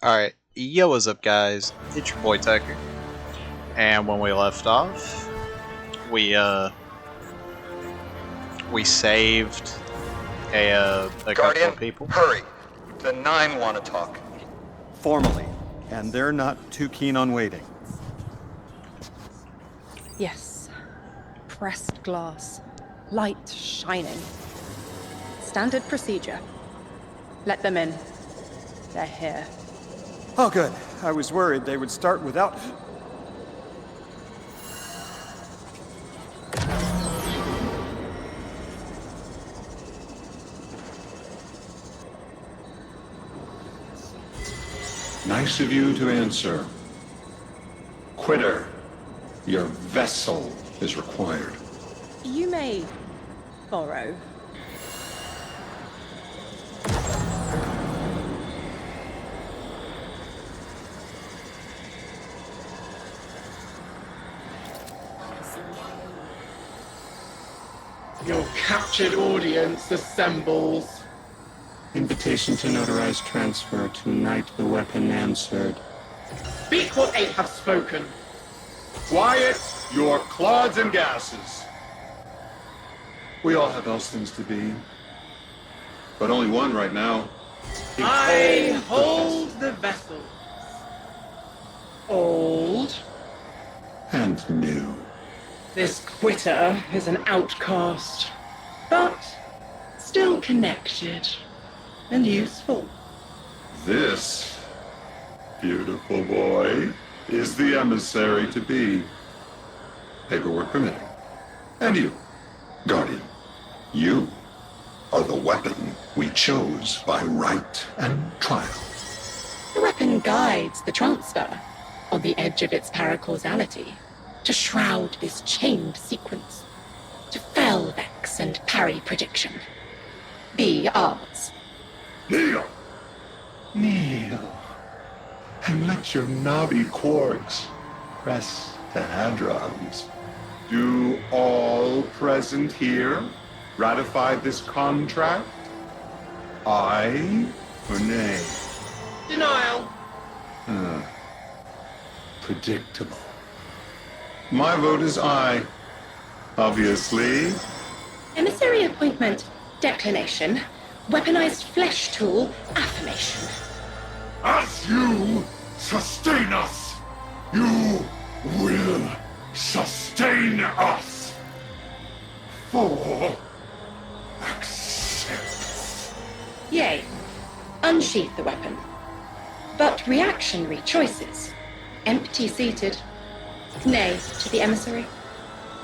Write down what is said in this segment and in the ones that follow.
Alright, yo, what's up, guys? It's your boy Tucker. And when we left off, we saved a couple Guardian, of people. hurry. The Nine want to talk. Formally, and they're not too keen on waiting. Yes. Pressed glass. Light shining. Standard procedure. Let them in. They're here. Oh, good. I was worried they would start without... Nice of you to answer. Quitter, your vessel is required. You may borrow. Your captured audience assembles. Invitation to notarize transfer. Tonight the weapon answered. Speak what they have spoken. Quiet your clods and gases. We all have else things to be. But only one right now. I hold the vessels. Old. And new. This quitter is an outcast, but still connected and useful. This beautiful boy is the emissary to be. Paperwork permitting. And you, Guardian, you are the weapon we chose by right and trial. The weapon guides the transfer on the edge of its paracausality to shroud this chained sequence, to fell vex and parry prediction. Be ours. Kneel! Kneel. And let your knobby quarks press the hadrons. Do all present here ratify this contract? Aye or nay? Denial. Predictable. My vote is aye. Obviously. Emissary appointment, declination. Weaponized flesh tool, affirmation. As you sustain us, you will sustain us. For accepts. Yea, unsheath the weapon. But reactionary choices, empty-seated. Nay to the emissary.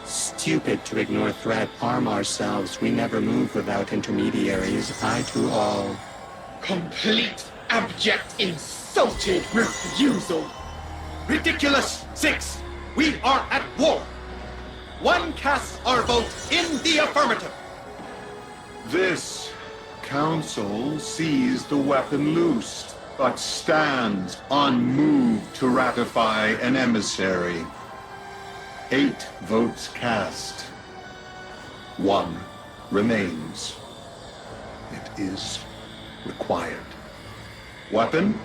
Stupid to ignore threat, arm ourselves. We never move without intermediaries. I to all. Complete, abject, insulted refusal. Ridiculous! 6! We are at war! One casts our vote in the affirmative! This council sees the weapon loosed, but stands unmoved to ratify an emissary. 8 votes cast. 1 remains. It is required. Weapon,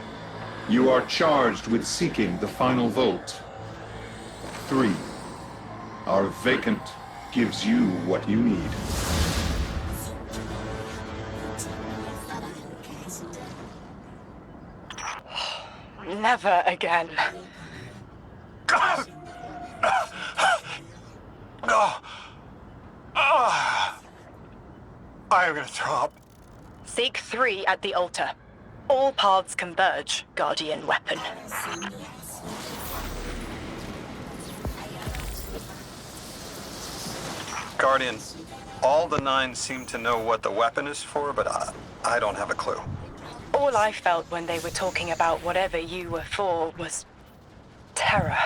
you are charged with seeking the final vote. 3. Our vacant gives you what you need. Never again. I'm gonna throw up. Seek 3 at the altar. All paths converge, Guardian weapon. Guardian, all the Nine seem to know what the weapon is for, but I don't have a clue. All I felt when they were talking about whatever you were for was terror.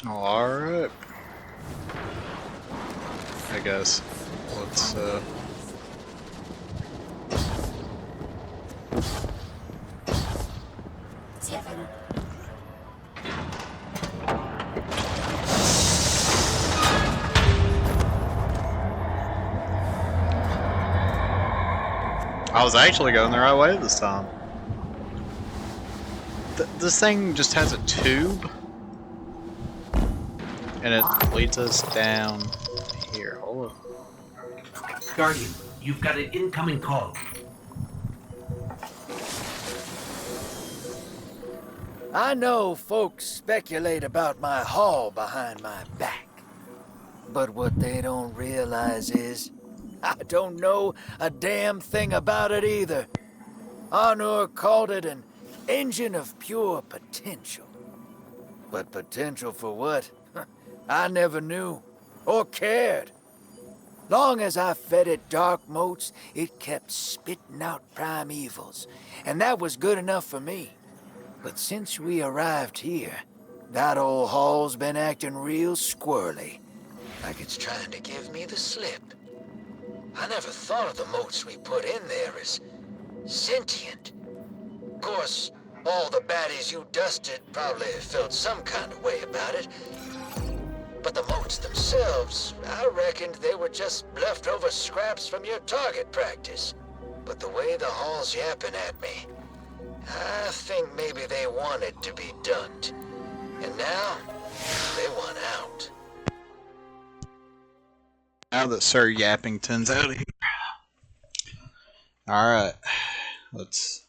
Alright. I guess. Let's, I was actually going the right way this time. This thing just has a tube. And it leads us down here. Hold on. Guardian, you've got an incoming call. I know folks speculate about my haul behind my back. But what they don't realize is, I don't know a damn thing about it either. Arnor called it an engine of pure potential. But potential for what? I never knew, or cared. Long as I fed it dark motes, it kept spitting out primevals, and that was good enough for me. But since we arrived here, that old hall's been acting real squirrely. Like it's trying to give me the slip. I never thought of the motes we put in there as sentient. Of course, all the baddies you dusted probably felt some kind of way about it. But the motes themselves, I reckoned they were just leftover scraps from your target practice. But the way the hall's yapping at me, I think maybe they wanted to be done. And now, they want out. Now that Sir Yappington's out of here. Alright. Let's...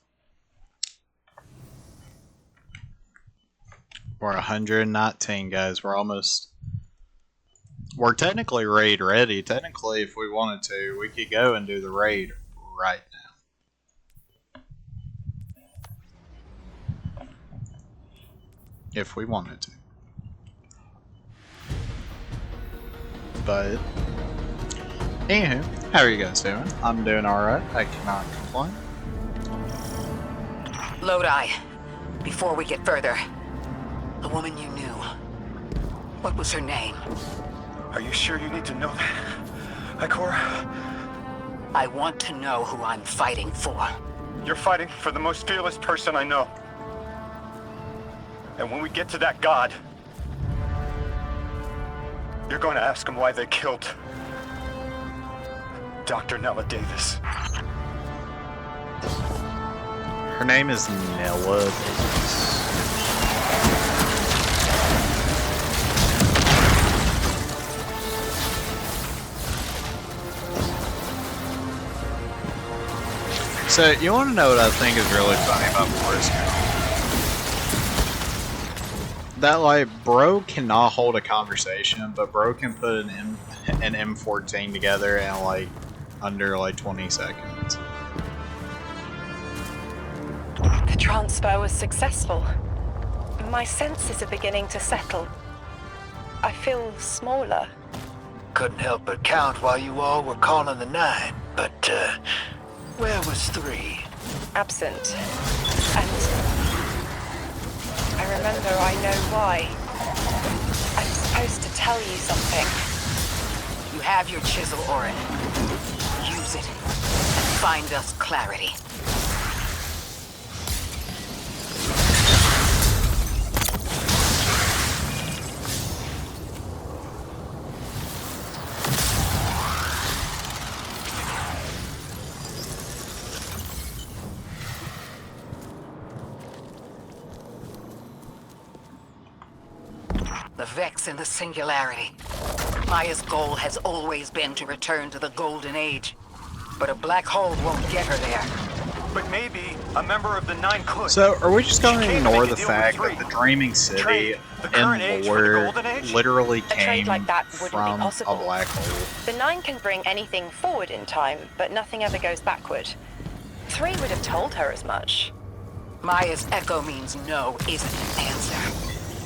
We're 119, guys. We're almost... We're technically raid ready. Technically, if we wanted to, we could go and do the raid right now. If we wanted to. But... Anywho, how are you guys doing? I'm doing alright. I cannot complain. Lodi, before we get further, the woman you knew, what was her name? Are you sure you need to know that, Ikora? I want to know who I'm fighting for. You're fighting for the most fearless person I know. And when we get to that god, you're going to ask him why they killed Dr. Nella Davis. Her name is Nella Davis. So, you want to know what I think is really funny about BlizzCon? That, like, bro cannot hold a conversation, but bro can put an M14 together in, like, under, like, 20 seconds. The transfer was successful. My senses are beginning to settle. I feel smaller. Couldn't help but count while you all were calling the 9, but, where was 3? Absent. And I remember I know why. I'm supposed to tell you something. You have your chisel, Orin. Use it and find us clarity. The Vex in the Singularity. Maya's goal has always been to return to the Golden Age. But a black hole won't get her there. But maybe a member of the 9 could. So, are we just going to ignore the fact that the Dreaming City in lore literally came like that wouldn't from be possible. a black hole? The 9 can bring anything forward in time, but nothing ever goes backward. 3 would have told her as much. Maya's echo means no isn't an answer.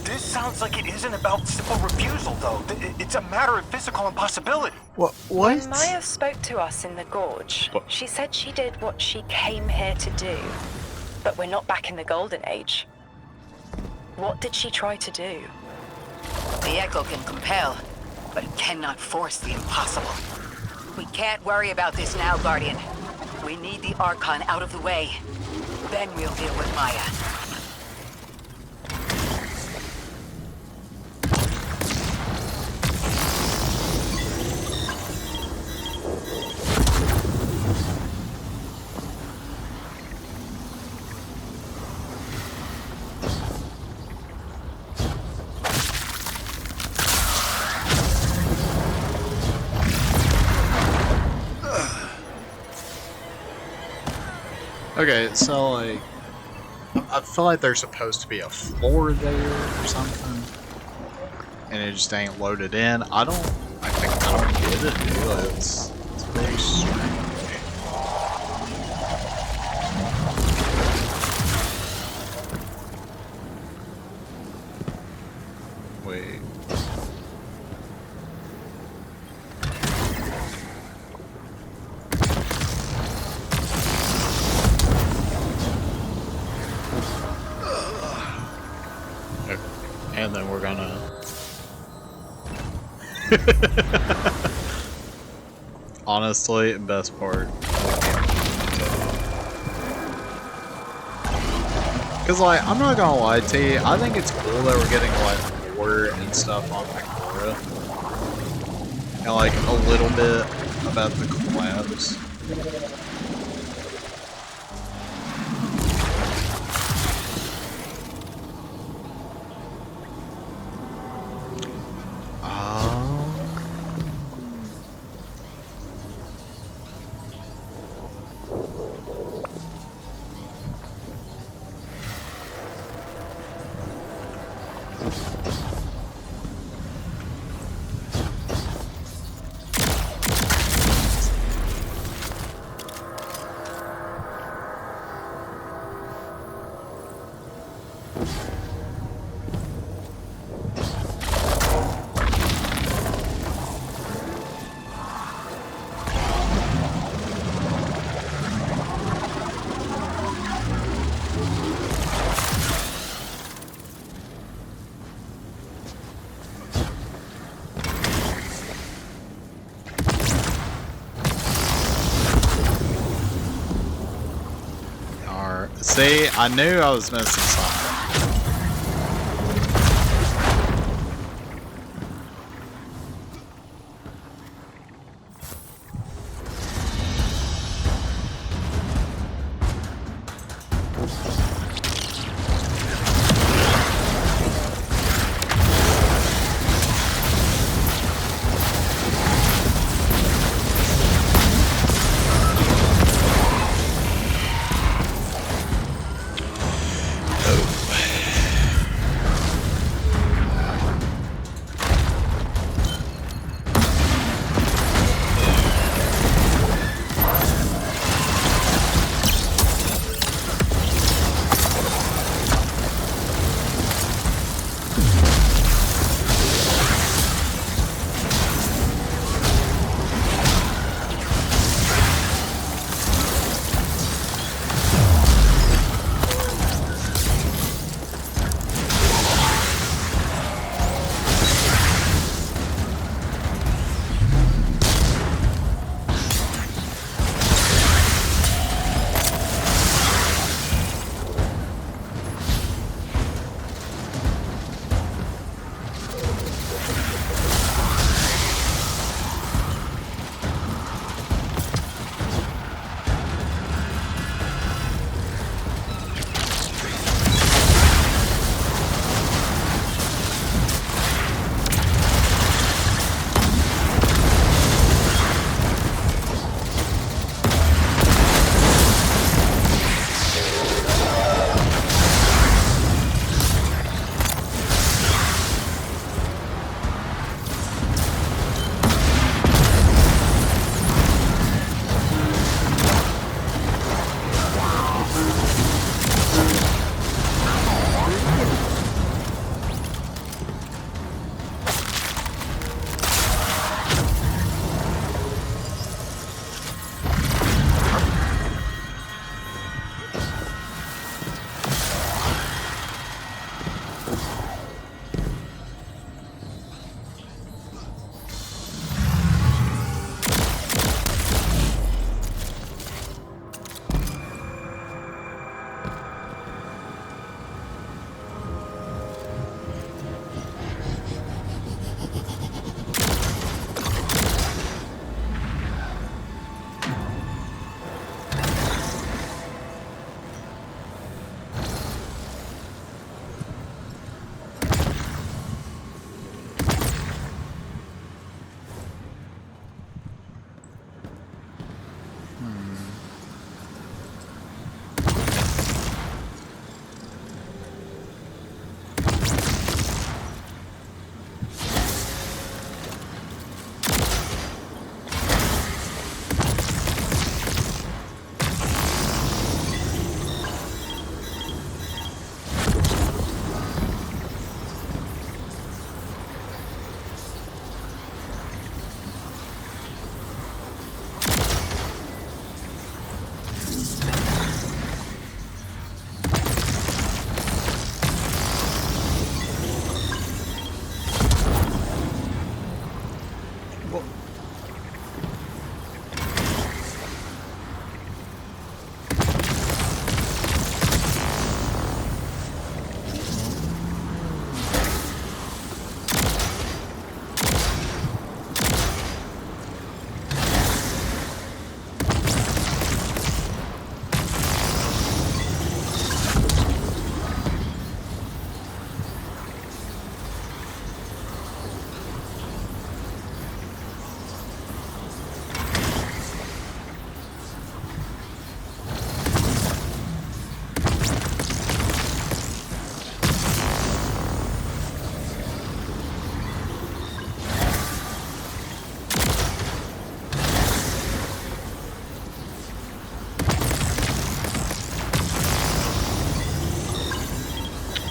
This sounds like it isn't about simple refusal, though. It's a matter of physical impossibility. What? When Maya spoke to us in the gorge, she said she did what she came here to do. But we're not back in the Golden Age. What did she try to do? The echo can compel, but it cannot force the impossible. We can't worry about this now, Guardian. We need the Archon out of the way. Then we'll deal with Maya. Okay, so like, I feel like there's supposed to be a floor there or something, and it just ain't loaded in. I don't get it, dude. It's very strange. Wait. Okay. And then we're gonna honestly, best part. Cause like, I'm not gonna lie to you, I think it's cool that we're getting like lore and stuff on Ikora. And like a little bit about the collabs. See, I knew I was missing something.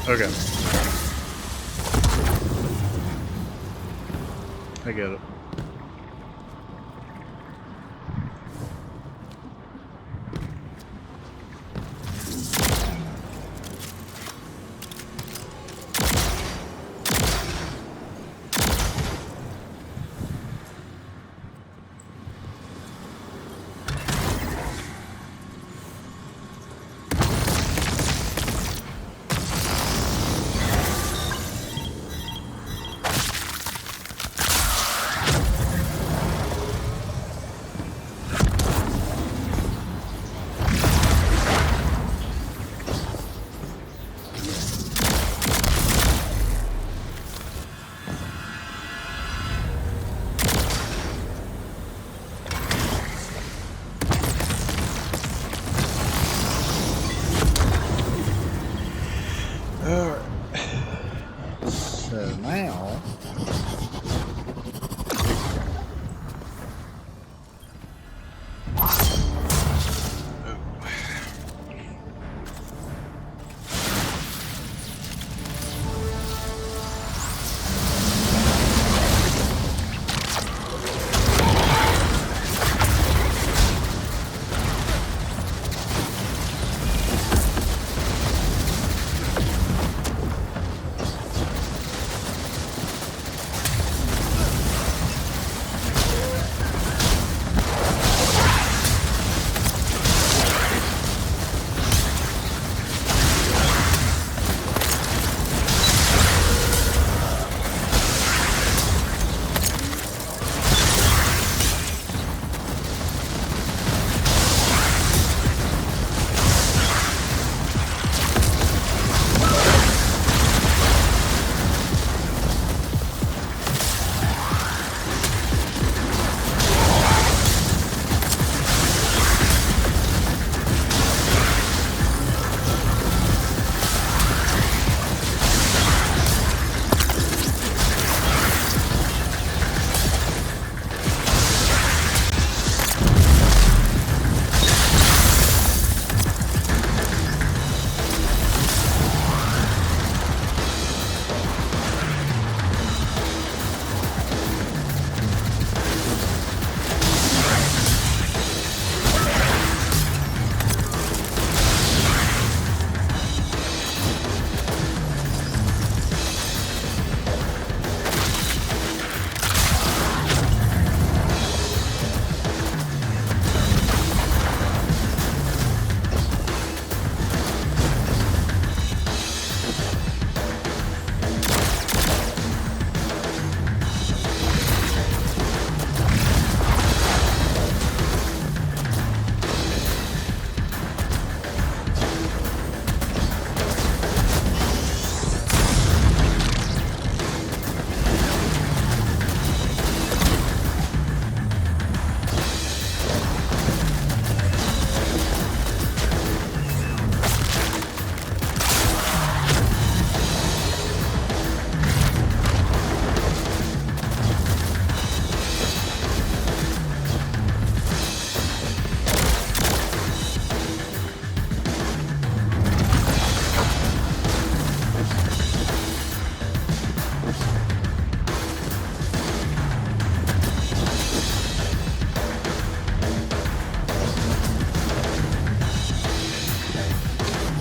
Okay. I get it. So now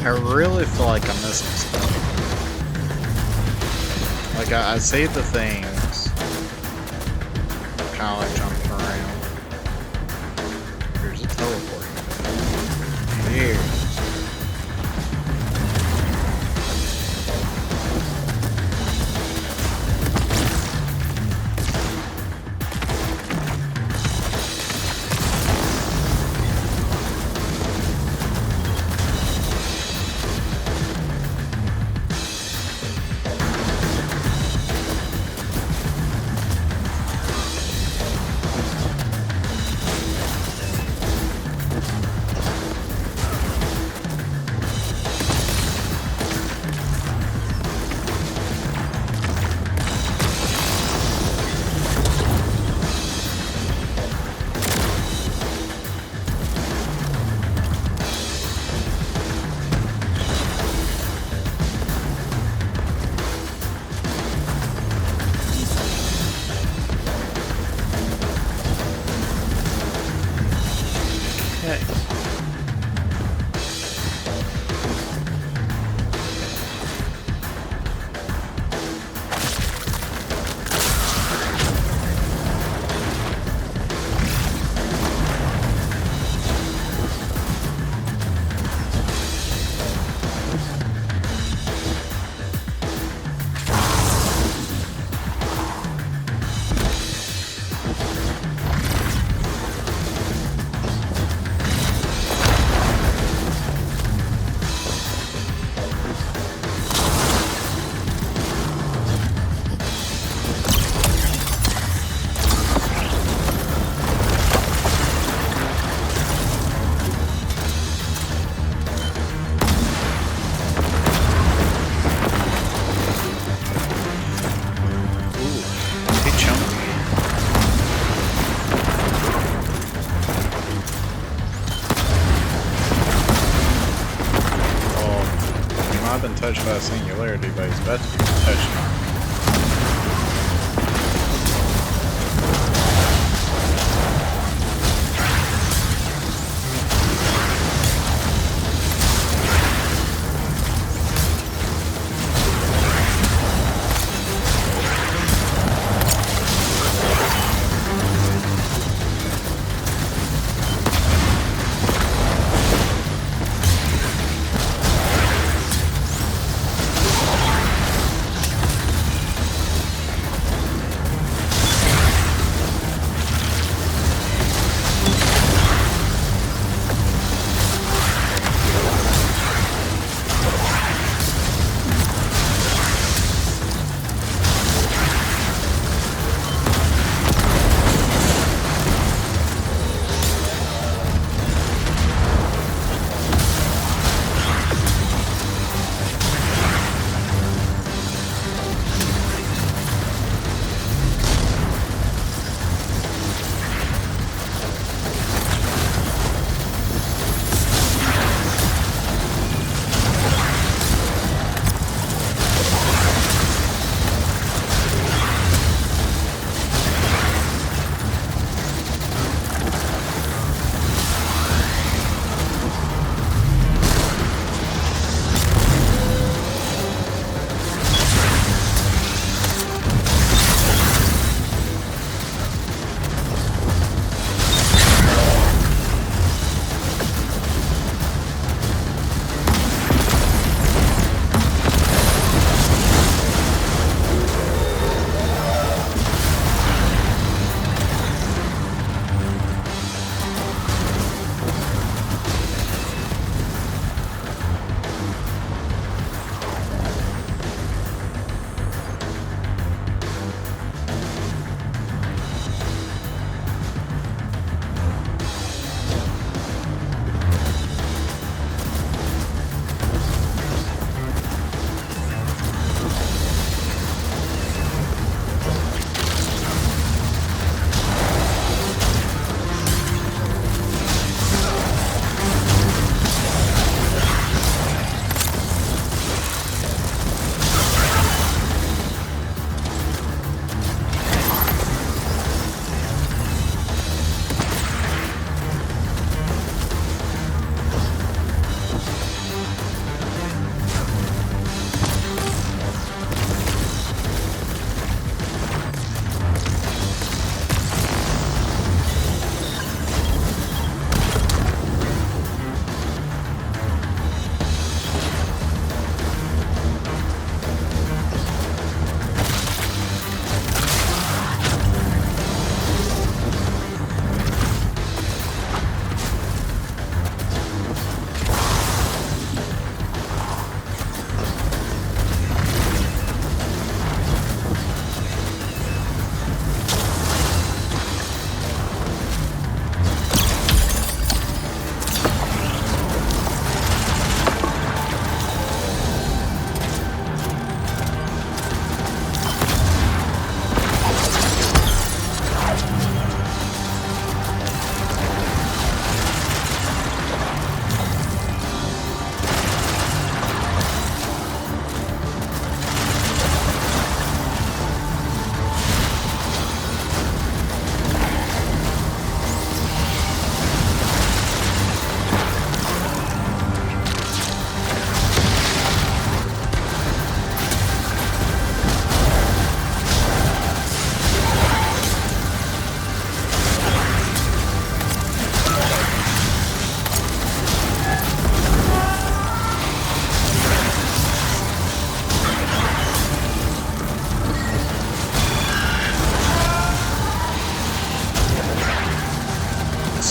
I really feel like I'm missing stuff. Like, I see the things. Kind of like jumping around. Here's a teleport. Here. been touched by a singularity, but he's about to be touched.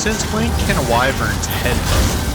Since when can a wyvern's headbutt?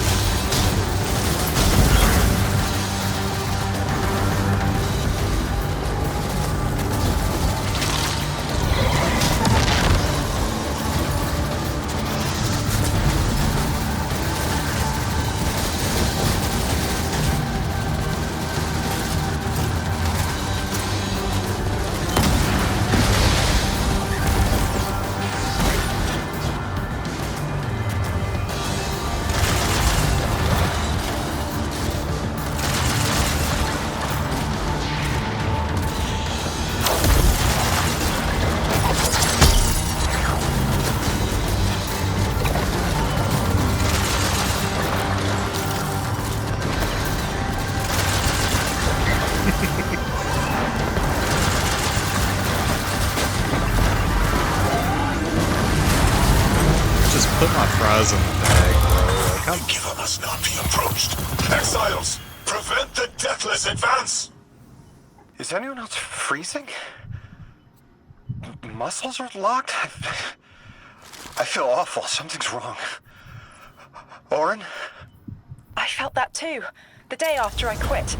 put my fries in the bag, bro. Like, I'm... Giver must not be approached. Exiles, prevent the deathless advance. Is anyone else freezing? Muscles are locked? I feel awful. Something's wrong. Orin? I felt that too. The day after I quit.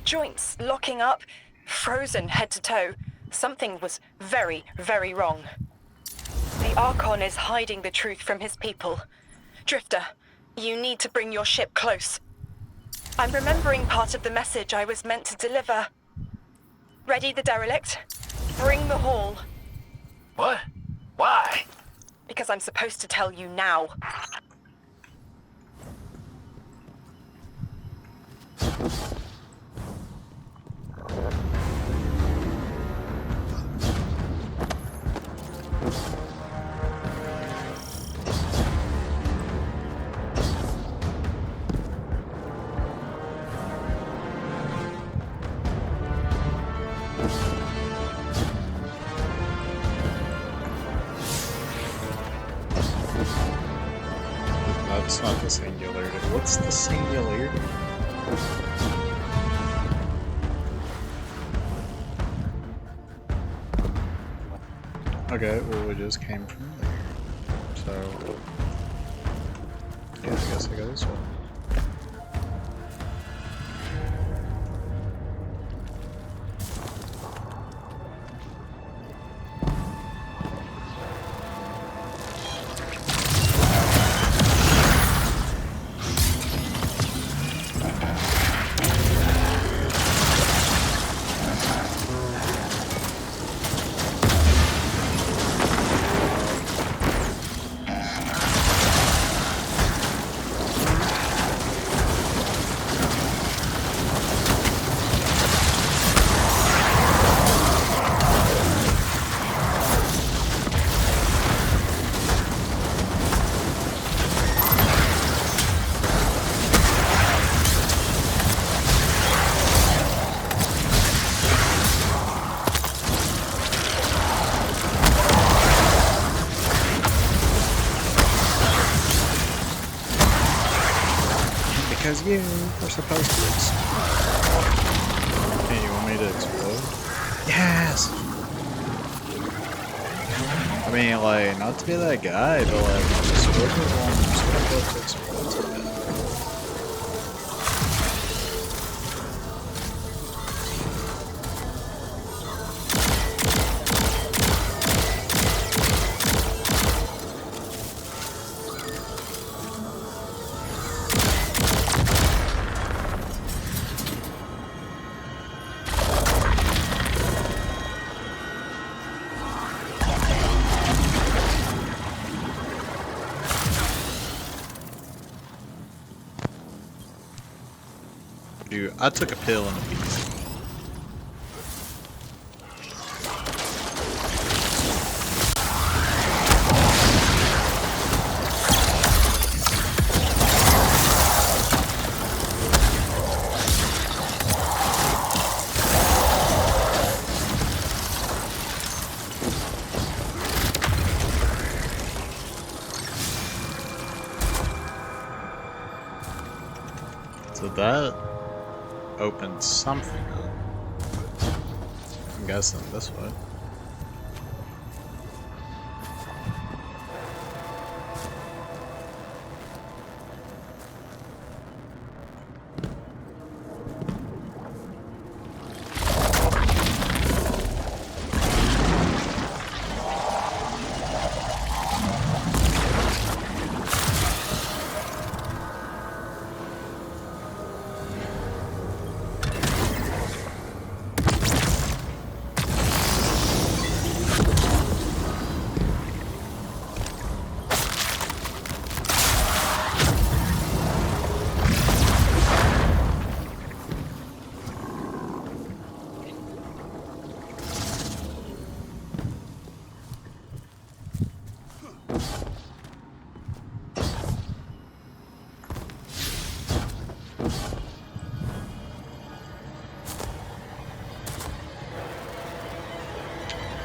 Joints locking up, frozen head to toe. Something was very, very wrong. The Archon is hiding the truth from his people. Drifter, you need to bring your ship close. I'm remembering part of the message I was meant to deliver. Ready the derelict? Bring the haul. What? Why? Because I'm supposed to tell you now. That's not the singularity. What's the singularity? Okay, well we just came from there. So yeah, I guess I go this way. Because you were supposed to explode. Hey, you want me to explode? Yes! I mean, like, not to be that guy, but like, just look at one supposed to explode something. Dude, I took a pill and a piece. So that opened something up. I'm guessing this way.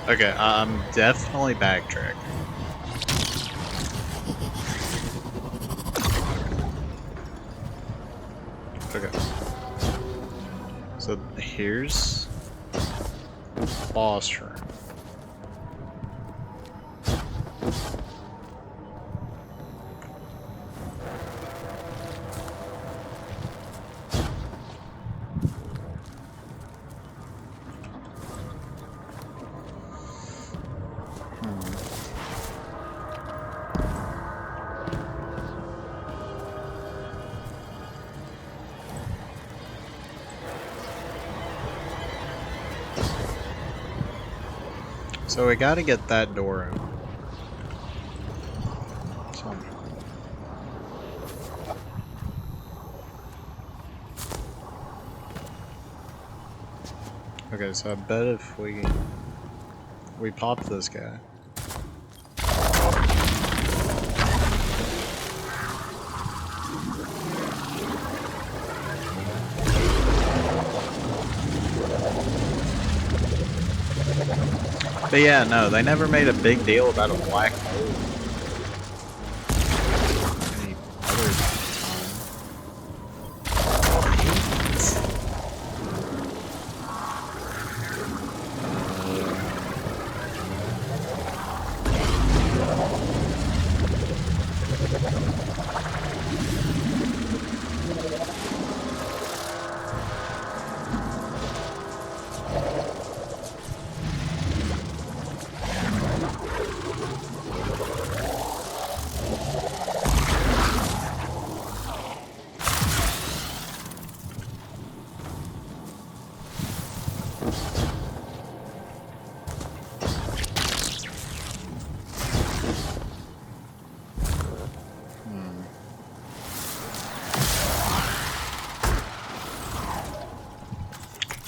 Okay, I'm definitely backtracking. Okay. So here's boss room. So we gotta get that door open. Okay, so I bet if we pop this guy. But yeah, no, they never made a big deal about a black hole. Any other time.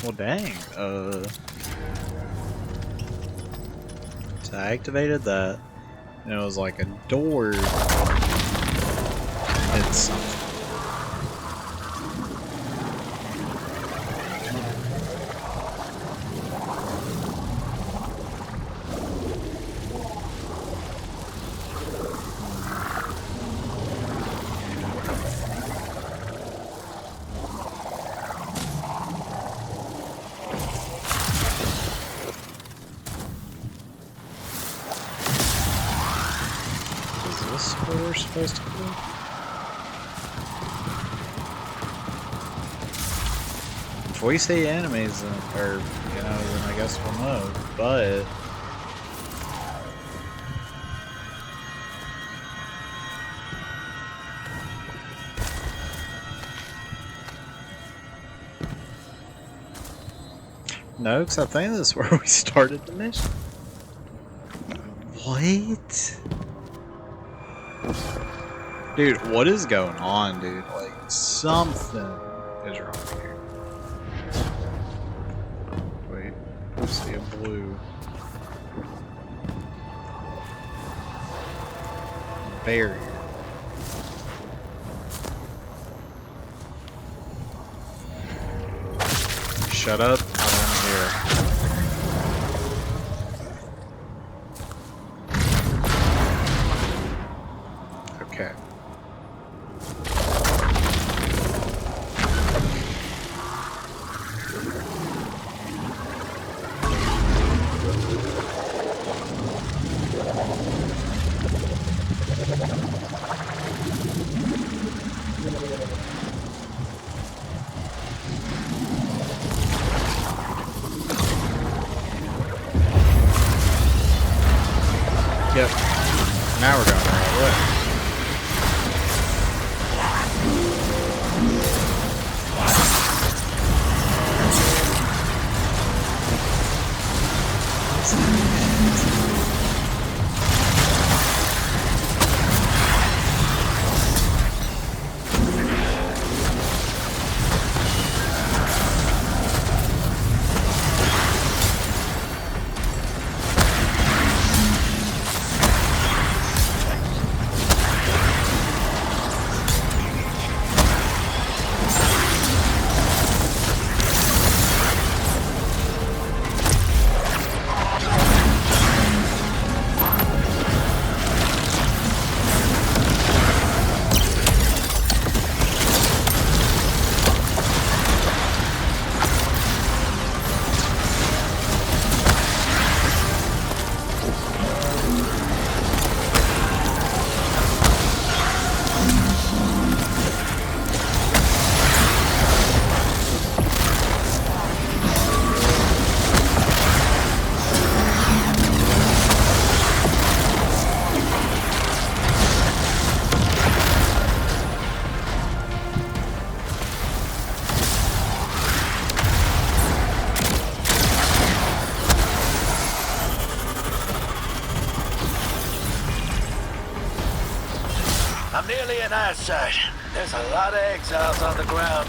Well, dang. So I activated that, and it was like a door did something. Where we're supposed to go? If we see enemies, then, or you know, then I guess we'll know. But no, because I think this is where we started the mission. What? Dude, what is going on, dude? Like, something is wrong here. Wait, I see a blue. Barrier. Shut up, I don't want to hear. Okay. Yep. Now we're going the right way. that side. There's a lot of exiles on the ground.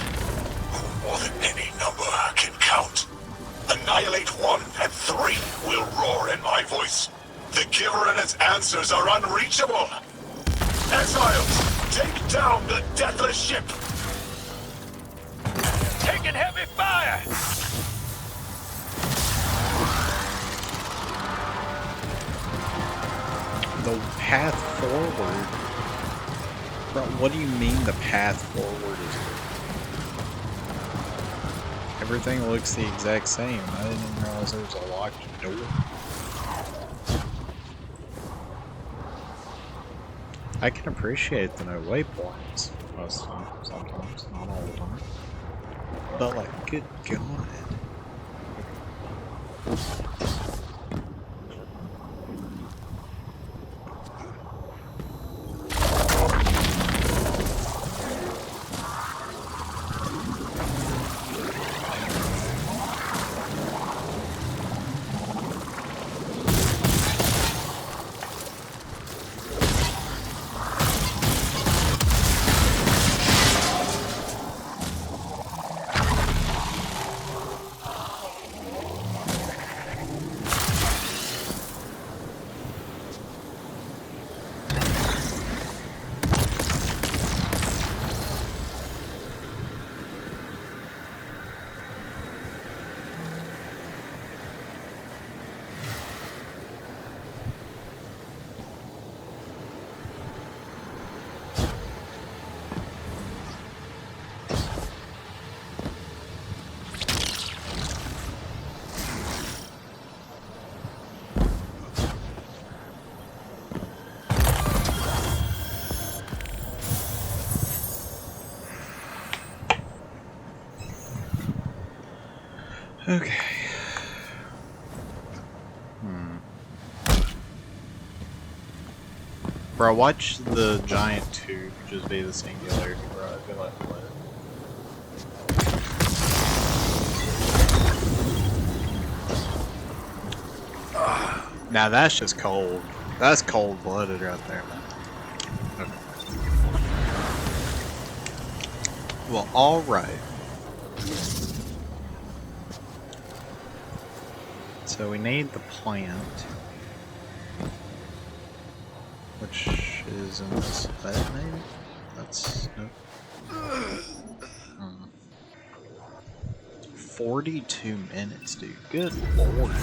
More than any number can count. Annihilate 1 and 3 will roar in my voice. The Giver and its answers are unreachable. Exiles, take down the Deathless ship. Taking heavy fire! The path forward? Bro, what do you mean the path forward is? Everything looks the exact same. I didn't even realize there was a locked door. I can appreciate the no waypoints most of the time, sometimes, not all the time. But like, good God. Okay. Bro, watch the giant tube just be the singularity, bro. I feel like what? Now that's just cold. That's cold-blooded right there, man. Okay. Well, alright. So we need the plant, which is in this bed, maybe? That's... nope. 42 minutes, dude. Good lord.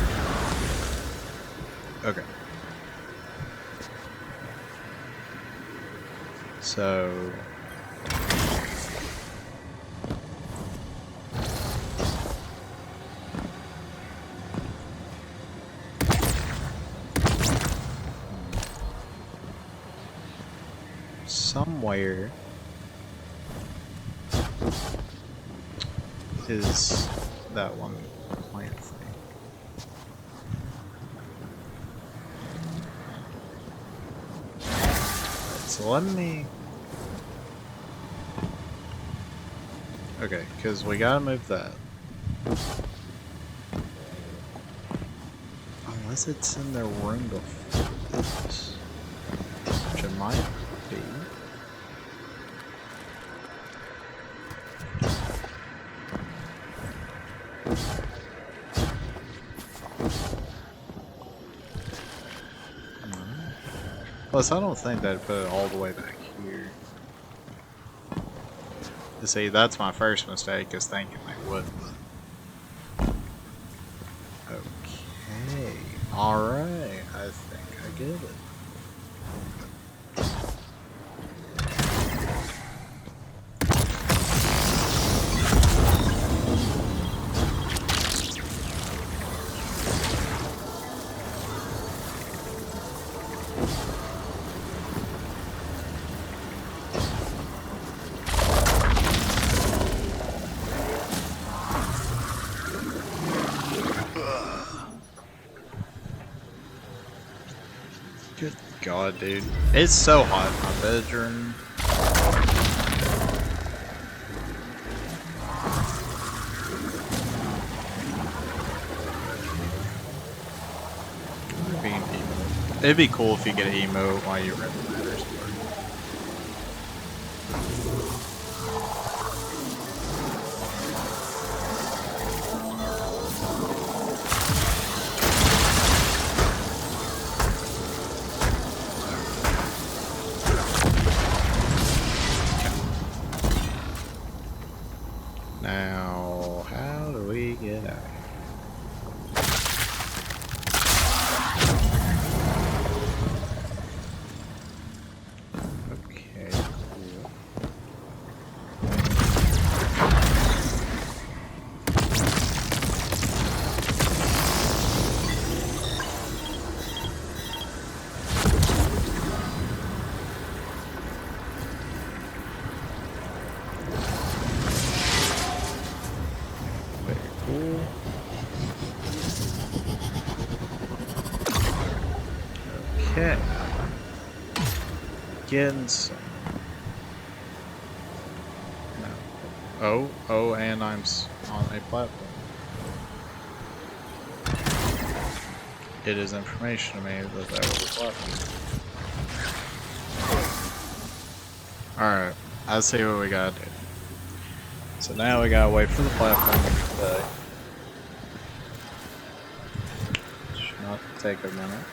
Okay. So... somewhere is that one plant thing. So let me... okay, because we gotta move that. Unless it's in their room before this. Which it might be. Plus, I don't think they'd put it all the way back here. You see, that's my first mistake, is thinking they would. Okay. Alright. I think I get it. Good God, dude. It's so hot in my bedroom. It'd be cool if you get an emote while you're in the matters. Now, how do we get out of here? Okay, cool. Okay. Getting some. No. Oh, and I'm on a platform. It is information to me that that was a platform. Alright, I see what we gotta do. So now we gotta wait for the platform to die. Should not take a minute.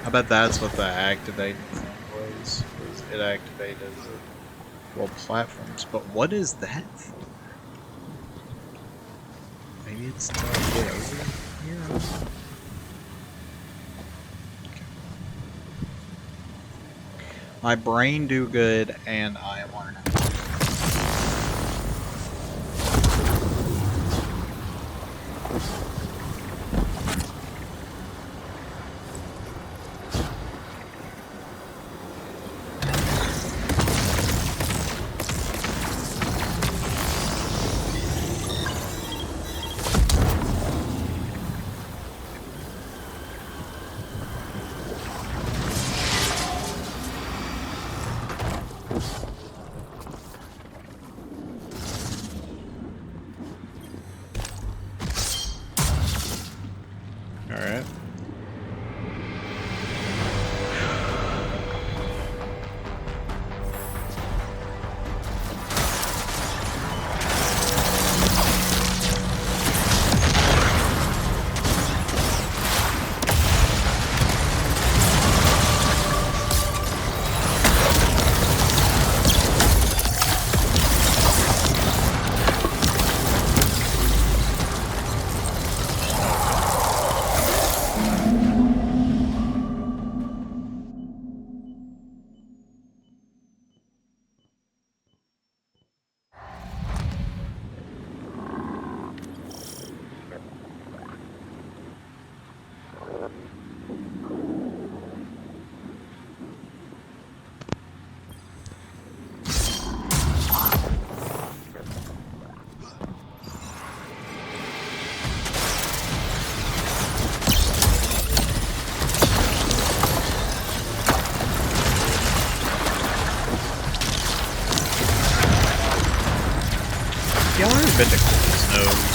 I bet that's what the activating thing was it activated the, well, platforms. But what is that for? Maybe it's to get over here? I don't know. Okay. My brain do good, and I am learning. Alright. Yeah, I wonder if Bitcoin knows.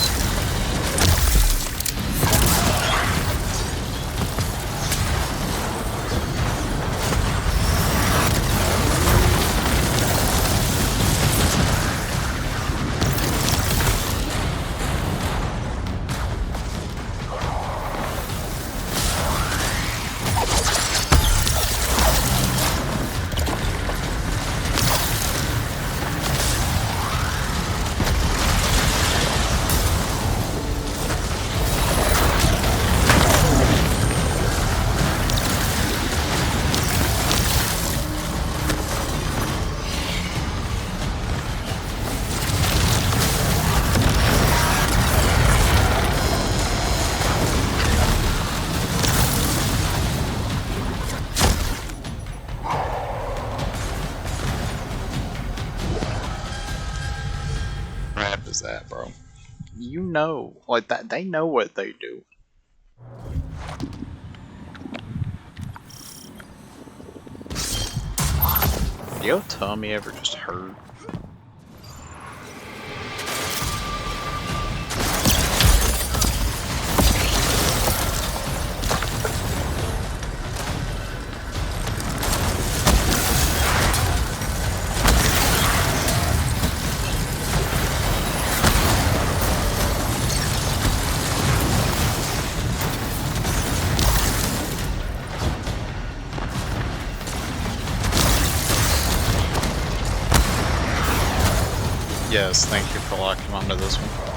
Crap is that, bro? You know, like that. They know what they do. Your tummy ever just hurt? Yes, thank you for locking onto this one.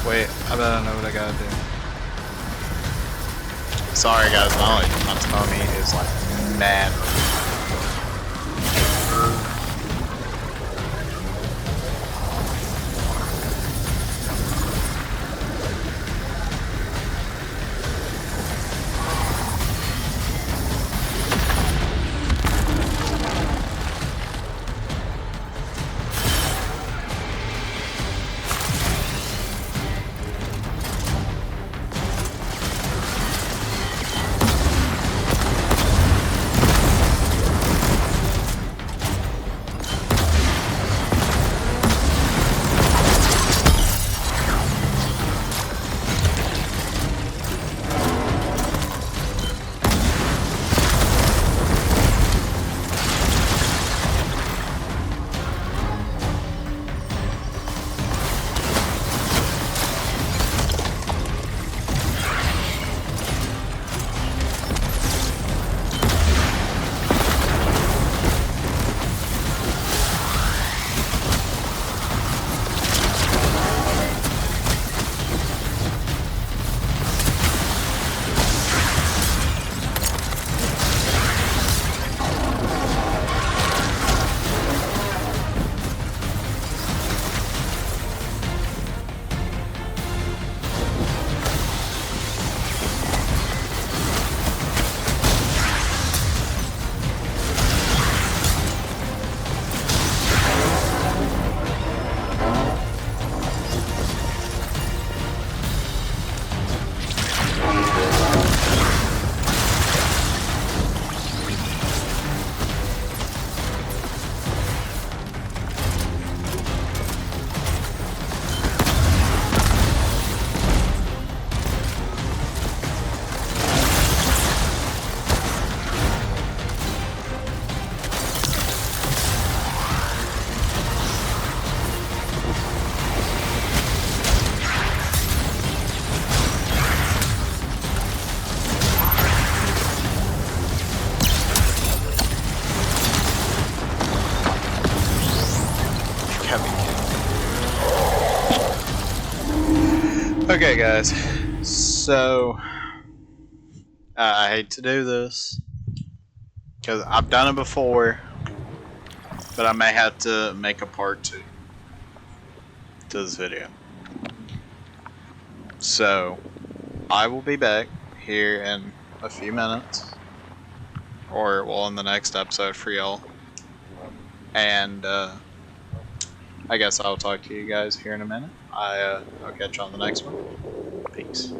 Wait, I bet I know what I gotta do. Sorry guys, my tummy is like mad. gotta be kidding. Okay, guys. So, I hate to do this because I've done it before, but I may have to make a part 2 to this video. So, I will be back here in a few minutes, or well, in the next episode for y'all, and I guess I'll talk to you guys here in a minute. I'll catch you on the next one. Peace.